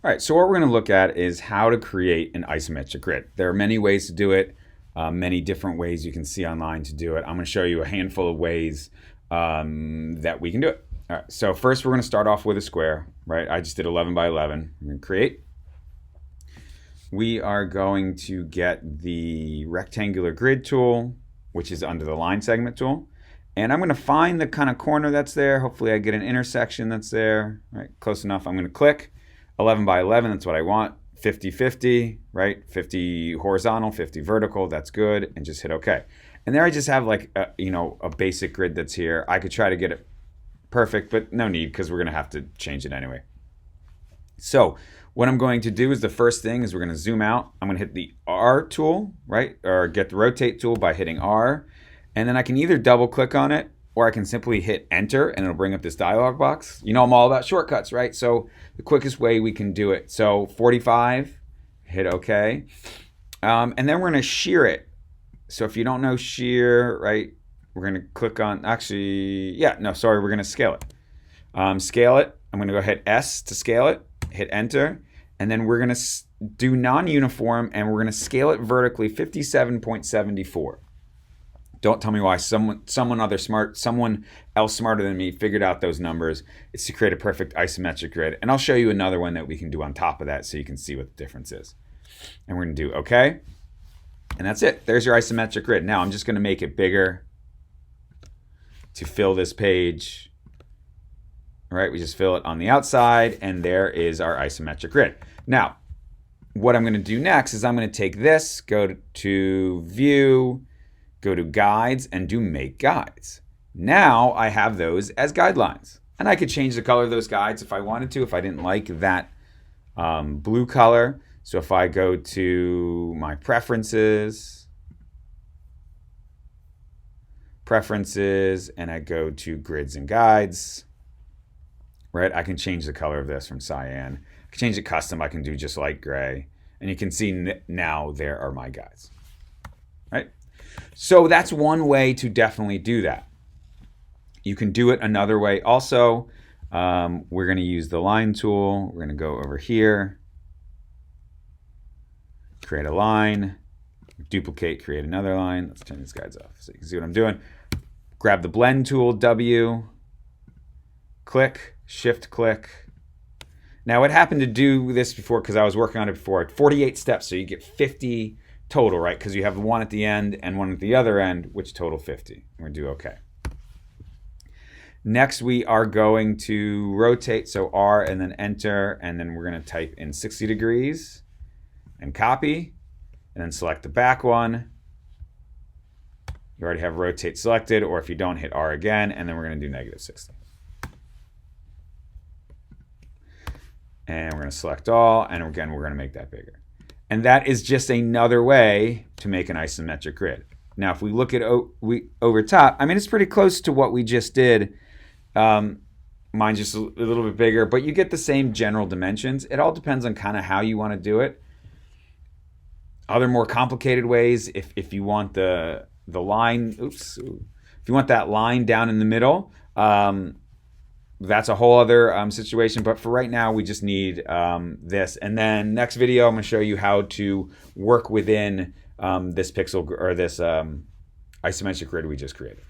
All right, so what we're going to look at is how to create an isometric grid. There are many ways to do it, many different ways you can see online to do it. I'm going to show you a handful of ways that we can do it. All right, so first we're going to start off with a square, right? I just did 11 by 11. I'm going to create. We are going to get the rectangular grid tool, which is under the line segment tool. And I'm going to find the kind of corner that's there. Hopefully I get an intersection that's there, right? Close enough. I'm going to click. 11 by 11, that's what I want. 50-50, right? 50 horizontal, 50 vertical, that's good. And just hit OK. And there I just have like a basic grid that's here. I could try to get it perfect, but no need because we're going to have to change it anyway. So what I'm going to do is the first thing is we're going to zoom out. I'm going to hit the R tool, right? Or get the rotate tool by hitting R. And then I can either double click on it or I can simply hit enter and it'll bring up this dialog box. You know I'm all about shortcuts, right? So the quickest way we can do it. So 45, hit OK. And then we're going to shear it. So if you don't know shear, right, we're going to click on, we're going to scale it. Scale it. I'm going to go hit S to scale it, hit enter. And then we're going to do non-uniform and we're going to scale it vertically 57.74. Don't tell me why someone else smarter than me figured out those numbers. It's to create a perfect isometric grid. And I'll show you another one that we can do on top of that so you can see what the difference is. And we're going to do OK. And that's it. There's your isometric grid. Now I'm just going to make it bigger to fill this page. All right, we just fill it on the outside, and there is our isometric grid. Now, what I'm going to do next is I'm going to take this, go to View, go to Guides, and do Make Guides. Now I have those as guidelines. And I could change the color of those guides if I wanted to, if I didn't like that blue color. So if I go to my preferences, and I go to Grids and Guides, right? I can change the color of this from cyan. I can change it custom. I can do just light gray. And you can see now there are my guides, right? So that's one way to definitely do that. You can do it another way also. We're going to use the line tool. We're going to go over here, create a line, duplicate, create another line. Let's turn these guides off so you can see what I'm doing. Grab the blend tool, W, click, shift click. Now what happened to do this before, because I was working on it before, 48 steps, so you get 50 total, right? Because you have one at the end and one at the other end, which total 50. We're going to do OK. Next, we are going to rotate, so R and then enter, and then we're going to type in 60 degrees and copy, and then select the back one. You already have rotate selected, or if you don't, hit R again, and then we're going to do -60. And we're going to select all, and again, we're going to make that bigger. And that is just another way to make an isometric grid. Now, if we look at over top, I mean, it's pretty close to what we just did. Mine's just a little bit bigger, but you get the same general dimensions. It all depends on kind of how you want to do it. Other more complicated ways, if you want the line, if you want that line down in the middle, that's a whole other situation. But for right now, we just need this. And then next video, I'm going to show you how to work within this pixel or this isometric grid we just created.